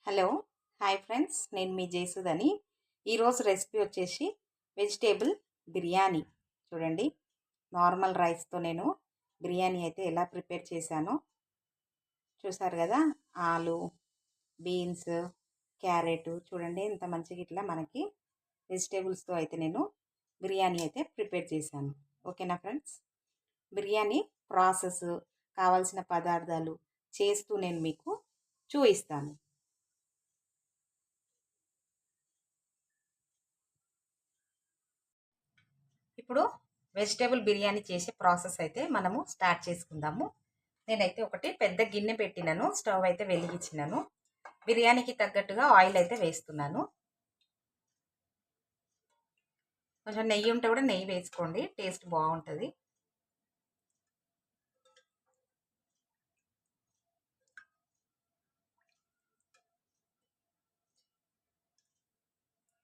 Hello hi friends, నేను మీ జయసుధని. ఈరోజు recipe వచ్చేసి వెజిటేబుల్ బిర్యానీ. చూడండి, నార్మల్ రైస్తో నేను బిర్యానీ అయితే ఎలా ప్రిపేర్ చేశానో చూసారు కదా. ఆలు, బీన్స్, క్యారెట్ చూడండి ఎంత మంచిగా ఇట్లా మనకి వెజిటేబుల్స్తో అయితే నేను బిర్యానీ అయితే ప్రిపేర్ చేశాను. ఓకేనా ఫ్రెండ్స్, బిర్యానీ ప్రాసెస్, కావాల్సిన పదార్థాలు చేస్తూ నేను మీకు చూపిస్తాను. ఇప్పుడు వెజిటేబుల్ బిర్యానీ చేసే ప్రాసెస్ అయితే మనము స్టార్ట్ చేసుకుందాము. నేనైతే ఒకటి పెద్ద గిన్నె పెట్టినాను, స్టవ్ అయితే వెలిగించినాను. బిర్యానీకి తగ్గట్టుగా ఆయిల్ అయితే వేస్తున్నాను. కొంచెం నెయ్యి ఉంటే కూడా నెయ్యి వేసుకోండి, టేస్ట్ బాగుంటుంది.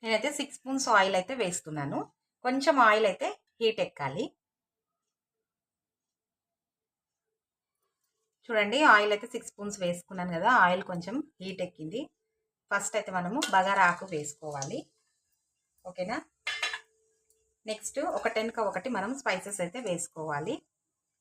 నేనైతే 6 స్పూన్స్ ఆయిల్ అయితే వేస్తున్నాను. కొంచెం ఆయిల్ అయితే హీట్ ఎక్కాలి. చూడండి, ఆయిల్ అయితే 6 స్పూన్స్ వేసుకున్నాను కదా, ఆయిల్ కొంచెం హీట్ ఎక్కింది. ఫస్ట్ అయితే మనము బగారా ఆకు వేసుకోవాలి. ఓకేనా, నెక్స్ట్ ఒకటెనక ఒకటి మనం స్పైసెస్ అయితే వేసుకోవాలి.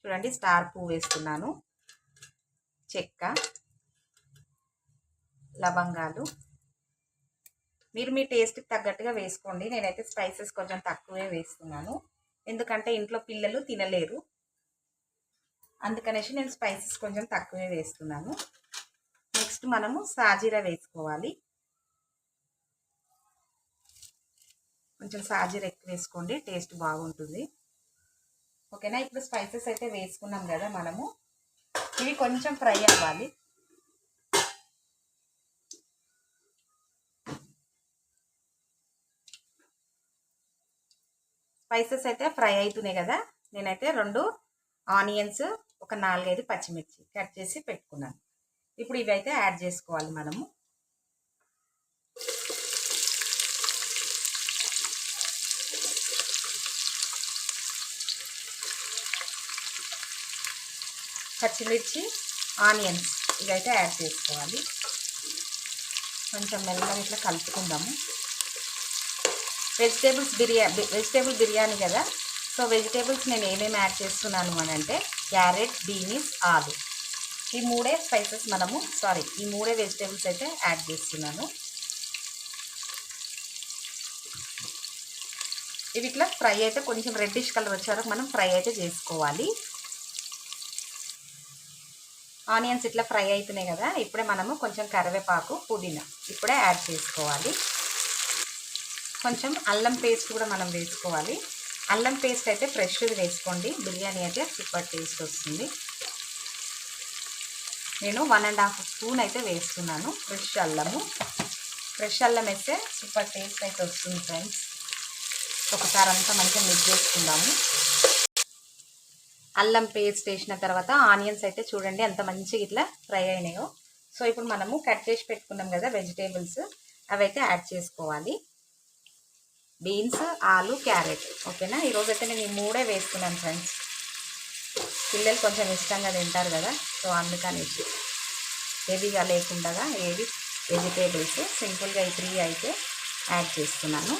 చూడండి, స్టార్ పువ్వు వేస్తున్నాను, చెక్క, లవంగాలు. మీరు మీ టేస్ట్కి తగ్గట్టుగా వేసుకోండి. నేనైతే స్పైసెస్ కొంచెం తక్కువే వేస్తున్నాను, ఎందుకంటే ఇంట్లో పిల్లలు తినలేరు, అందుకనేసి నేను స్పైసెస్ కొంచెం తక్కువే వేస్తున్నాను. నెక్స్ట్ మనము సాజీరా వేసుకోవాలి. కొంచెం సాజీరా ఎక్కువ వేసుకోండి, టేస్ట్ బాగుంటుంది. ఓకేనా, ఇప్పుడు స్పైసెస్ అయితే వేసుకున్నాం కదా మనము, ఇవి కొంచెం ఫ్రై అవ్వాలి. స్పైసెస్ అయితే ఫ్రై అవుతున్నాయి కదా, నేనైతే 2 ఆనియన్స్, ఒక 4-5 పచ్చిమిర్చి కట్ చేసి పెట్టుకున్నాను. ఇప్పుడు ఇవి అయితే యాడ్ చేసుకోవాలి మనము. పచ్చిమిర్చి, ఆనియన్స్ ఇవైతే యాడ్ చేసుకోవాలి. కొంచెం మెల్లగా ఇట్లా కలుపుకుందాము. వెజిటేబుల్ బిర్యానీ కదా, సో వెజిటేబుల్స్ నేను ఏమేమి యాడ్ చేస్తున్నాను అని అంటే క్యారెట్, బీన్స్, ఆలు, ఈ మూడే స్పైసెస్ ఈ మూడే వెజిటేబుల్స్ అయితే యాడ్ చేస్తున్నాను. ఇవి ఇట్లా ఫ్రై అయితే కొంచెం రెడ్డిష్ కలర్ వచ్చే వరకు మనం ఫ్రై అయితే చేసుకోవాలి. ఆనియన్స్ ఇట్లా ఫ్రై అవుతున్నాయి కదా, ఇప్పుడే మనము కొంచెం కరివేపాకు, పుదీనా ఇప్పుడే యాడ్ చేసుకోవాలి. కొంచెం అల్లం పేస్ట్ కూడా మనం వేసుకోవాలి. అల్లం పేస్ట్ అయితే ఫ్రెష్ది వేసుకోండి, బిర్యానీ అయితే సూపర్ టేస్ట్ వస్తుంది. నేను 1.5 స్పూన్ అయితే వేస్తున్నాను ఫ్రెష్ అల్లము. ఫ్రెష్ అల్లం వేస్తే సూపర్ టేస్ట్ అయితే వస్తుంది ఫ్రెండ్స్. ఒకసారి అంతా మంచిగా మిక్స్ చేసుకుందాము. అల్లం పేస్ట్ వేసిన తర్వాత ఆనియన్స్ అయితే చూడండి ఎంత మంచిగా ఇట్లా ఫ్రై అయినాయో. సో ఇప్పుడు మనము కట్ చేసి పెట్టుకున్నాం కదా వెజిటేబుల్స్, అవి అయితే యాడ్ చేసుకోవాలి. బీన్స్, ఆలు, క్యారెట్. ఓకేనా, ఈరోజు అయితే నేను ఈ మూడే వేస్తున్నాను ఫ్రెండ్స్. పిల్లలు కొంచెం ఇష్టంగా తింటారు కదా, సో అందుకనేసి హెవీగా లేకుండా ఏవి వెజిటేబుల్స్ సింపుల్గా ఈ 3 అయితే యాడ్ చేస్తున్నాను.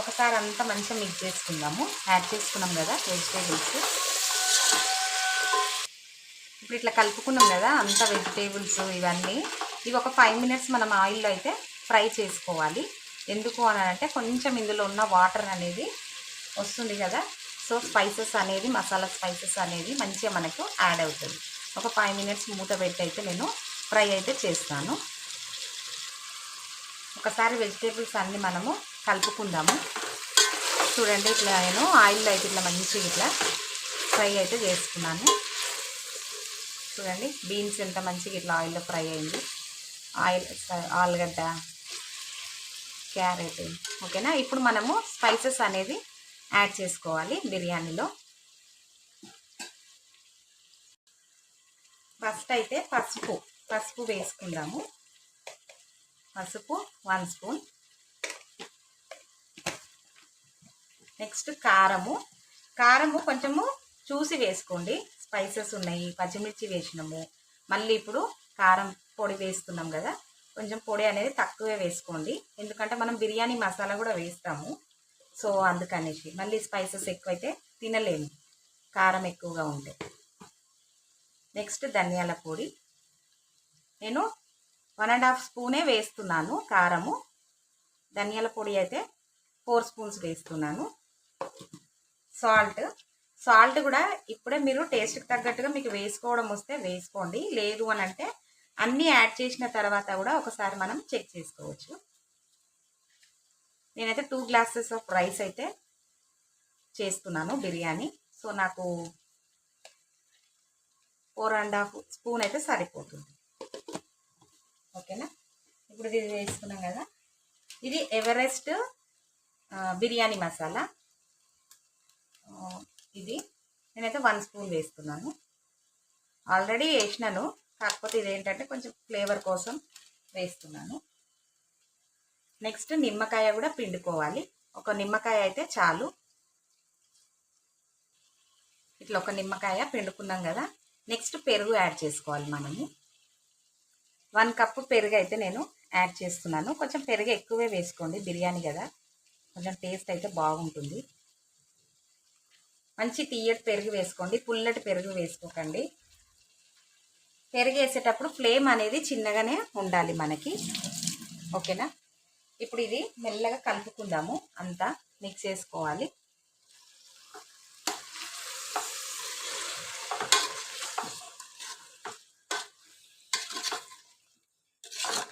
ఒకసారి అంతా మంచిగా మిక్స్ చేసుకుందాము. యాడ్ చేసుకున్నాం కదా వెజిటేబుల్స్, ఇప్పుడు ఇట్లా కలుపుకున్నాం కదా అంతా వెజిటేబుల్స్ ఇవన్నీ. ఇవి ఒక 5 మినిట్స్ మనం ఆయిల్లో అయితే ఫ్రై చేసుకోవాలి. ఎందుకు అని అంటే కొంచెం ఇందులో ఉన్న వాటర్ అనేది వస్తుంది కదా, సో స్పైసెస్ అనేది, మసాలా స్పైసెస్ అనేది మంచిగా మనకు యాడ్ అవుతుంది. ఒక 5 మినిట్స్ మూత పెట్టి అయితే నేను ఫ్రై అయితే చేస్తాను. ఒకసారి వెజిటేబుల్స్ అన్నీ మనము కలుపుకుందాము. చూడండి, ఇట్లా నేను ఆయిల్లో అయితే ఇట్లా మంచిగా ఇట్లా ఫ్రై అయితే చేసుకున్నాను. చూడండి, బీన్స్ ఎంత మంచిగా ఇట్లా ఆయిల్లో ఫ్రై అయింది, ఆలుగడ్డ, క్యారెట్. ఓకేనా, ఇప్పుడు మనము స్పైసెస్ అనేది యాడ్ చేసుకోవాలి బిర్యానీలో. ఫస్ట్ అయితే పసుపు వేసుకుందాము. పసుపు 1 స్పూన్. నెక్స్ట్ కారము కొంచెము చూసి వేసుకోండి, స్పైసెస్ ఉన్నాయి, పచ్చిమిర్చి వేసినాము, మళ్ళీ ఇప్పుడు కారం పొడి వేస్తున్నాం కదా, కొంచెం పొడి అనేది తక్కువే వేసుకోండి, ఎందుకంటే మనం బిర్యానీ మసాలా కూడా వేస్తాము. సో అందుకనేసి మళ్ళీ స్పైసెస్ ఎక్కువైతే తినలేము, కారం ఎక్కువగా ఉంటే. నెక్స్ట్ ధనియాల పొడి నేను 1.5 స్పూనే వేస్తున్నాను కారము. ధనియాల పొడి అయితే 4 స్పూన్స్ వేస్తున్నాను. సాల్ట్ కూడా ఇప్పుడే మీరు టేస్ట్కి తగ్గట్టుగా మీకు వేసుకోవడం వస్తే వేసుకోండి, లేదు అని అంటే అన్నీ యాడ్ చేసిన తర్వాత కూడా ఒకసారి మనం చెక్ చేసుకోవచ్చు. నేనైతే 2 గ్లాసెస్ ఆఫ్ రైస్ అయితే చేస్తున్నాను బిర్యానీ. సో నాకు 4.5 స్పూన్ అయితే సరిపోతుంది. ఓకేనా. ఇప్పుడు ఇది వేసుకున్నాం కదా, ఇది ఎవరెస్ట్ బిర్యానీ మసాలా. ఇది నేనైతే 1 స్పూన్ వేస్తున్నాను. ఆల్రెడీ వేసినాను, కాకపోతే ఇదేంటంటే కొంచెం ఫ్లేవర్ కోసం వేస్తున్నాను. నెక్స్ట్ నిమ్మకాయ కూడా పిండుకోవాలి. ఒక నిమ్మకాయ అయితే చాలు. ఇట్లా ఒక నిమ్మకాయ పిండుకున్నాం కదా. నెక్స్ట్ పెరుగు యాడ్ చేసుకోవాలి మనము. 1 కప్పు పెరుగు అయితే నేను యాడ్ చేస్తున్నాను. కొంచెం పెరుగు ఎక్కువే వేసుకోండి, బిర్యానీ కదా, కొంచెం టేస్ట్ అయితే బాగుంటుంది. మంచి తీయటి పెరుగు వేసుకోండి, పుల్లటి పెరుగు వేసుకోకండి. పెరుగు వేసేటప్పుడు ఫ్లేమ్ అనేది చిన్నగానే ఉండాలి మనకి. ఓకేనా. ఇప్పుడు ఇది మెల్లగా కలుపుకుందాము, అంతా మిక్స్ చేసుకోవాలి.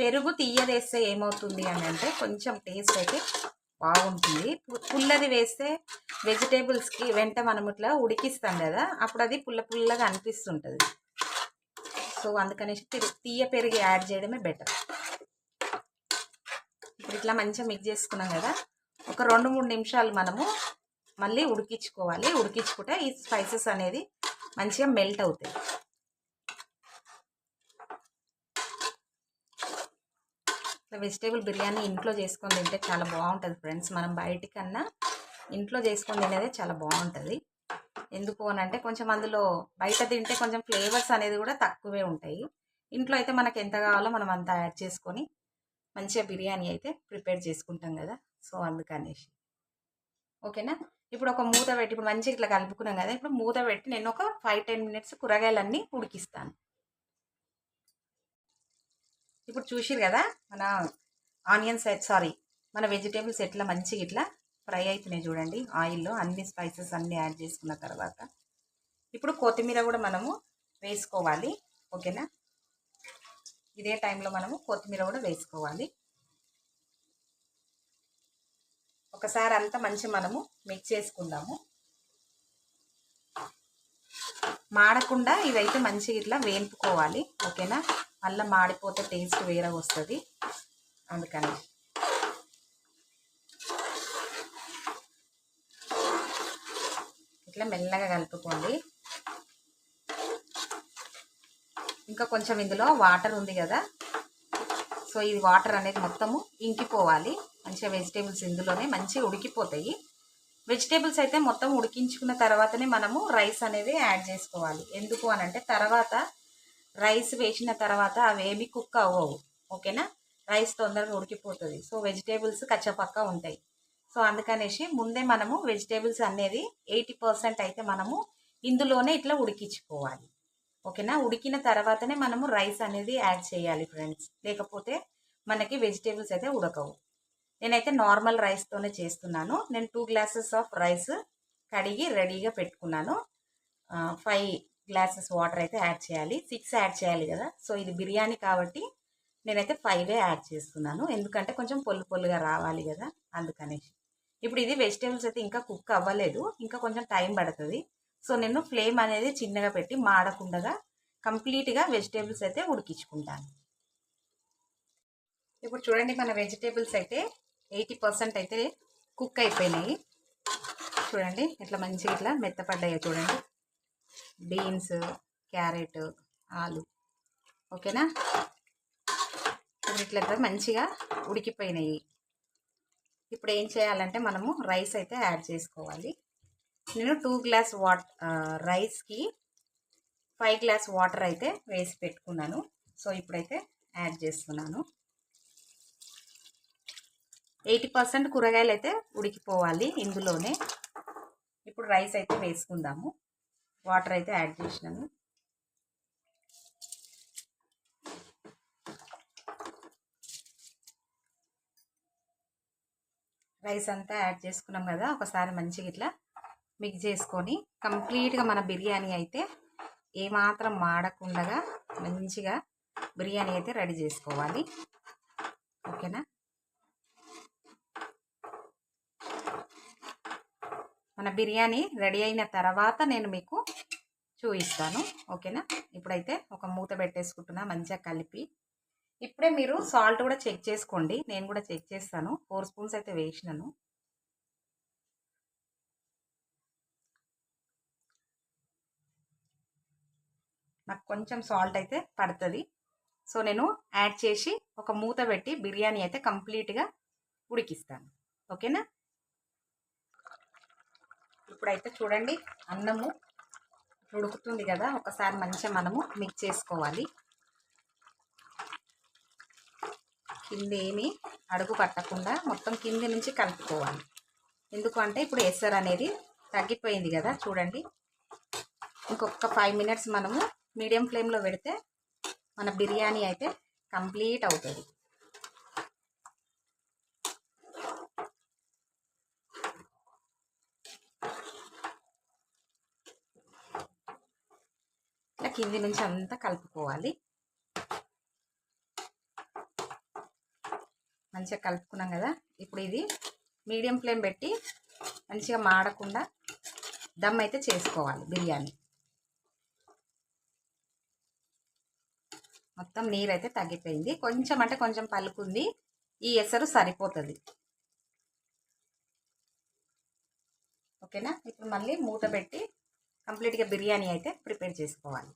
పెరుగు తీయదేస్తే ఏమవుతుంది అని అంటే కొంచెం టేస్ట్ అయితే బాగుంటుంది. పుల్లది వేస్తే వెజిటేబుల్స్కి వెంట మనం ఇట్లా ఉడికిస్తాం కదా, అప్పుడు అది పుల్లగా అనిపిస్తుంటుంది. సో అందుకనేసి తీయ పెరుగు యాడ్ చేయడమే బెటర్. ఇప్పుడు ఇట్లా మంచిగా మిక్స్ చేసుకున్నాం కదా, ఒక 2-3 నిమిషాలు మనము మళ్ళీ ఉడికించుకోవాలి. ఉడికించుకుంటే ఈ స్పైసెస్ అనేది మంచిగా మెల్ట్ అవుతాయి. వెజిటేబుల్ బిర్యానీ ఇంట్లో చేసుకొని తింటే చాలా బాగుంటుంది ఫ్రెండ్స్. మనం బయటికన్నా ఇంట్లో చేసుకొని తినేదే చాలా బాగుంటుంది. ఎందుకు అని అంటే కొంచెం అందులో బయట తింటే కొంచెం ఫ్లేవర్స్ అనేది కూడా తక్కువే ఉంటాయి. ఇంట్లో అయితే మనకు ఎంత కావాలో మనం అంతా యాడ్ చేసుకొని మంచిగా బిర్యానీ అయితే ప్రిపేర్ చేసుకుంటాం కదా. సో అందుకనేసి ఓకేనా. ఇప్పుడు ఒక మూత పెట్టి, ఇప్పుడు మంచిగా ఇట్లా కలుపుకున్నాం కదా, ఇప్పుడు మూత పెట్టి నేను ఒక 5-10 మినిట్స్ కూరగాయలన్నీ ఉడికిస్తాను. ఇప్పుడు చూసిరు కదా మన ఆనియన్స్ మన వెజిటేబుల్స్ ఎట్లా మంచిగా ఇట్లా ఫ్రై అవుతున్నాయి చూడండి ఆయిల్లో. అన్ని స్పైసెస్ అన్నీ యాడ్ చేసుకున్న తర్వాత ఇప్పుడు కొత్తిమీర కూడా మనము వేసుకోవాలి. ఓకేనా. ఇదే టైంలో మనము కొత్తిమీర కూడా వేసుకోవాలి. ఒకసారి అంతా మంచిగా మనము మిక్స్ చేసుకుందాము. మాడకుండా ఇవైతే మంచిగా ఇట్లా వేపుకోవాలి. ఓకేనా. మళ్ళీ మాడిపోతే టేస్ట్ వేరే వస్తుంది, అందుకని ఇట్లా మెల్లగా కలుపుకోండి. ఇంకా కొంచెం ఇందులో వాటర్ ఉంది కదా, సో ఇది వాటర్ అనేది మొత్తము ఇంకిపోవాలి. మంచిగా వెజిటేబుల్స్ ఇందులోనే మంచిగా ఉడికిపోతాయి. వెజిటేబుల్స్ అయితే మొత్తం ఉడికించుకున్న తర్వాతనే మనము రైస్ అనేది యాడ్ చేసుకోవాలి. ఎందుకు అని అంటే తర్వాత రైస్ వేసిన తర్వాత అవి ఏమి కుక్ అవ్వవు. ఓకేనా. రైస్ తొందరగా ఉడికిపోతుంది. సో వెజిటేబుల్స్ కచ్చపక్క ఉంటాయి. సో అందుకనేసి ముందే మనము వెజిటేబుల్స్ అనేది 80% అయితే మనము ఇందులోనే ఇట్లా ఉడికించుకోవాలి. ఓకేనా. ఉడికిన తర్వాతనే మనము రైస్ అనేది యాడ్ చేయాలి ఫ్రెండ్స్, లేకపోతే మనకి వెజిటేబుల్స్ అయితే ఉడకవు. నేనైతే నార్మల్ రైస్తోనే చేస్తున్నాను. నేను 2 గ్లాసెస్ ఆఫ్ రైస్ కడిగి రెడీగా పెట్టుకున్నాను. 5 గ్లాసెస్ వాటర్ అయితే యాడ్ చేయాలి. 6 యాడ్ చేయాలి కదా. సో ఇది బిర్యానీ కాబట్టి నేనైతే 5 యాడ్ చేస్తున్నాను, ఎందుకంటే కొంచెం పొల్లుగా రావాలి కదా, అందుకనేసి. ఇప్పుడు ఇది వెజిటేబుల్స్ అయితే ఇంకా కుక్ అవ్వలేదు, ఇంకా కొంచెం టైం పడుతుంది. సో నేను ఫ్లేమ్ అనేది చిన్నగా పెట్టి మాడకుండా కంప్లీట్గా వెజిటేబుల్స్ అయితే ఉడికించుకుంటాను. ఇప్పుడు చూడండి మన వెజిటేబుల్స్ అయితే 80% అయితే కుక్ అయిపోయినాయి. చూడండి ఇట్లా మంచిగా ఇట్లా మెత్తపడ్డాయో చూడండి. బీన్స్, క్యారెట్, ఆలు. ఓకేనా. ఇప్పుడు ఇట్లా మంచిగా ఉడికిపోయినాయి. ఇప్పుడు ఏం చేయాలంటే మనము రైస్ అయితే యాడ్ చేసుకోవాలి. నేను 2 గ్లాస్ రైస్కి 5 గ్లాస్ వాటర్ అయితే వేసి పెట్టుకున్నాను. సో ఇప్పుడైతే యాడ్ చేస్తున్నాను. 80% కూరగాయలు అయితే ఉడికిపోవాలి ఇందులోనే. ఇప్పుడు రైస్ అయితే వేసుకుందాము. వాటర్ అయితే యాడ్ చేసినాను. రైస్ అంతా యాడ్ చేసుకున్నాం కదా, ఒకసారి మంచిగా ఇట్లా మిక్స్ చేసుకొని కంప్లీట్గా మన బిర్యానీ అయితే ఏమాత్రం మాడకుండా మంచిగా బిర్యానీ అయితే రెడీ చేసుకోవాలి. ఓకేనా? మన బిర్యానీ రెడీ అయిన తర్వాత నేను మీకు చూపిస్తాను. ఓకేనా? ఇప్పుడైతే ఒక మూత పెట్టేసుకుంటున్నా మంచిగా కలిపి. ఇప్పుడే మీరు సాల్ట్ కూడా చెక్ చేసుకోండి. నేను కూడా చెక్ చేస్తాను. 4 స్పూన్స్ అయితే వేసినాను. నాకు కొంచెం సాల్ట్ అయితే పడుతుంది. సో నేను యాడ్ చేసి ఒక మూత పెట్టి బిర్యానీ అయితే కంప్లీట్గా ఉడికిస్తాను. ఓకేనా? ఇప్పుడైతే చూడండి, అన్నము ఉడుకుతుంది కదా, ఒకసారి మంచిగా మనము మిక్స్ చేసుకోవాలి. కింద ఏమి అడుగు పట్టకుండా మొత్తం కింది నుంచి కలుపుకోవాలి. ఎందుకంటే ఇప్పుడు ఎసరు అనేది తగ్గిపోయింది కదా, చూడండి. ఇంకొక 5 మినిట్స్ మనము మీడియం ఫ్లేమ్లో పెడితే మన బిర్యానీ అయితే కంప్లీట్ అవుతుంది. ఇట్లా కింది నుంచి అంతా కలుపుకోవాలి. మంచిగా కలుపుకున్నాం కదా, ఇప్పుడు ఇది మీడియం ఫ్లేమ్ పెట్టి మంచిగా మాడకుండా దమ్ అయితే చేసుకోవాలి బిర్యానీ. మొత్తం నీరు అయితే తగ్గిపోయింది. కొంచెం అంటే కొంచెం పలుకుంది. ఈ ఎసరు సరిపోతుంది. ఓకేనా? ఇప్పుడు మళ్ళీ మూత పెట్టి కంప్లీట్గా బిర్యానీ అయితే ప్రిపేర్ చేసుకోవాలి.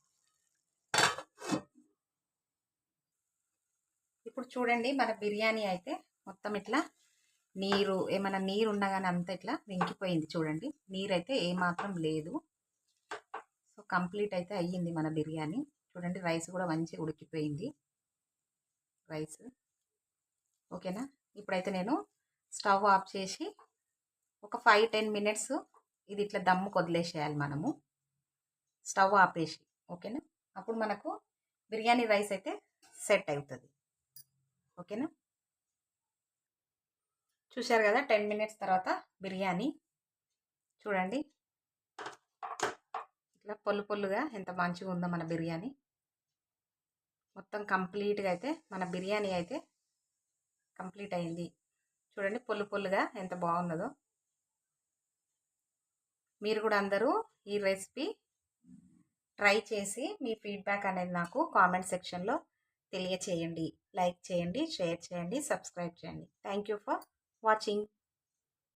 ఇప్పుడు చూడండి, మన బిర్యానీ అయితే మొత్తం ఇట్లా నీరు ఏమైనా నీరు ఉండగానే అంతా ఇట్లా వెంకిపోయింది. చూడండి, నీరు అయితే ఏమాత్రం లేదు. సో కంప్లీట్ అయితే అయ్యింది మన బిర్యానీ. చూడండి, రైస్ కూడా మంచిగా ఉడికిపోయింది రైస్. ఓకేనా? ఇప్పుడైతే నేను స్టవ్ ఆఫ్ చేసి ఒక 5-10 మినిట్స్ ఇది ఇట్లా దమ్ము వదిలేసేయాలి మనము, స్టవ్ ఆపేసి. ఓకేనా? అప్పుడు మనకు బిర్యానీ రైస్ అయితే సెట్ అవుతుంది. ఓకేనా? చూశారు కదా, 10 మినిట్స్ తర్వాత బిర్యానీ చూడండి ఇట్లా పొల్లుగా ఎంత మంచిగా ఉందో మన బిర్యానీ. మొత్తం కంప్లీట్గా అయితే మన బిర్యానీ అయితే కంప్లీట్ అయింది. చూడండి, పొల్లుగా ఎంత బాగున్నదో. మీరు కూడా అందరూ ఈ రెసిపీ ట్రై చేసి మీ ఫీడ్బ్యాక్ అనేది నాకు కామెంట్ సెక్షన్లో తెలియచేయండి. లైక్ చేయండి, షేర్ చేయండి, సబ్స్క్రైబ్ చేయండి. Thank you for watching.